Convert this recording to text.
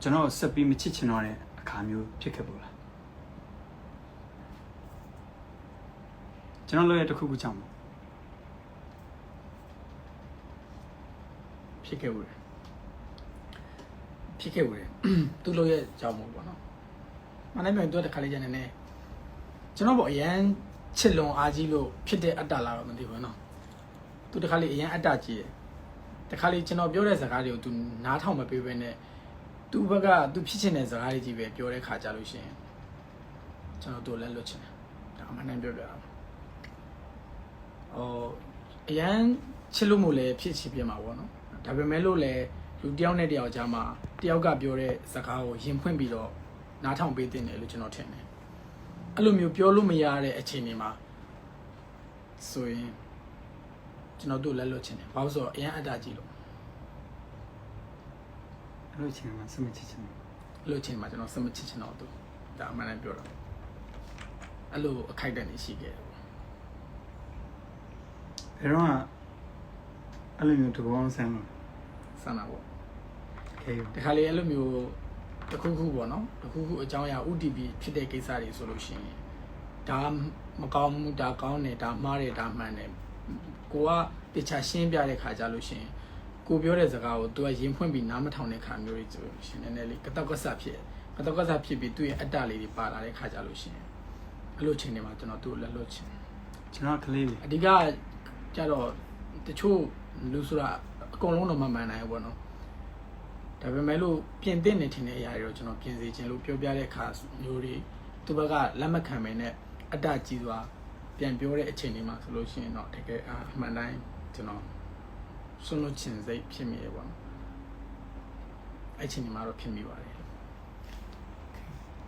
ကျွန်တော်ဆက်ပြီးမချစ်ချင်တော့တဲ့အခါမျိုးဖြစ်ခဲ့ဘူးလားကျွန်တော်လည်းတစ်ခုခုကြောင့်ဖြစ်ခဲ့ဘူးသူ့လိုရဲ့ကြောင့်မို့ပေါ့နော်မနိုင်ပြန်တော့တခါလေးကျန်နေကျွန်တော်ပေါ့အရန်ချစ်လွန်အားကြီးလို့ဖြစ်တဲ့အတ္တလားတော့မသိဘူးနော်သူတခါလေးအရန်အတ္တကြီးတယ်တခါလေးကျွန်တော်ပြောတဲ့စကားတွေကို तू နားထောင်မပေးဘဲနဲ့ तू ဘက်က तू ဖြစ်ချင်တဲ့စကားတွေကြီးပဲပြောတဲ့ခါကြလို့ရှိရင်ကျွန်တော်တို့လည်းလွတ်ချင်တယ်ဒါအမှန်တမ်းပြောပြတာအရန်ချစ်လို့မို့လဲဖြစ်ချင်ပြမှာပေါ့နော်ဒါပေမဲ့လို့လည်းလူတယောက်နဲ့တယောက်ကြားမှာတယောက်ကပြောတဲ့စကားကိုရင်ဖွင့်ပြီးတော့နားထောင်ပေးတင်တယ်လို့ကျွန်တော်ထင်တယ်အဲ့လိုမျိုးပြောလို့မရတဲ့အခြေအနေမှာဆိုရင်ကျွန်တော်တို့လည်းလွတ်ချင်တယ်ဘာလို့ဆိုတော့အရန်အတ္တကြီးလို့ အဲ့လိုချင်းမှာစမချစ်ချင်တယ် အဲ့လိုချင်းမှာကျွန်တော်စမချစ်ချင်တော့သူဒါအမှန်တမ်းပြောတာအဲ့လိုအခိုက်အတန့်နေရှိခဲ့တယ်ပေါ့ ဘယ်တော့မှအဲ့လိုမျိုးတကောင်းဆန်းလို့ ဆန္ဒပေါ့ Okay တခါလေအဲ့လိုမျိုးတခုခုပေါ့နော်တခုခုအကြောင်းအရာ UTP ဖြစ်တဲ့ကိစ္စတွေဆိုလို့ရှိရင်ဒါမကောင်းဘူးဒါကောင်းတယ်ဒါမှားတယ်ဒါမှန်တယ်ကိုကတခြားရှင်းပြတဲ့ခါကြလို့ရှိရင်ကိုပြောတဲ့စကားကို तू ကရင်ဖွင့်ပြီးနားမထောင်တဲ့ခါမျိုးတွေဆိုရှင်နည်းနည်းလေးကတောက်ကဆဖြစ်ပြီးသူ့ရဲ့အတ္တလေးတွေပါလာတဲ့ခါကြလို့ရှိရင်အဲ့လိုချိန်တွေမှာကျွန်တော်သူ့လက်လွတ်ချင် ကျွန်တော်ကလေးလေး အဓိကကြတော့တချို့လူဆိုတာအကုန်လုံးတော့မမှန်နိုင်ဘူးပေါ့နော်ဒါပေမဲ့လို့ပြင်သင့်နေထင်တဲ့အရာတွေတော့ကျွန်တော်ပြင်စေခြင်းလို့ပြောပြတဲ့အခါမျိုးတွေသူဘက်ကလက်မခံမနဲ့အတ္တကြီးစွာပြန်ပြောတဲ့အချိန်လေးမှာဆိုလို့ရှိရင်တော့တကယ်အမှန်တိုင်းကျွန်တော်ဆွလို့ချင်စိတ်ဖြစ်မိရပေါ့နော်အဲ့ချိန်ဒီမှာတော့ဖြစ်မိပါတယ်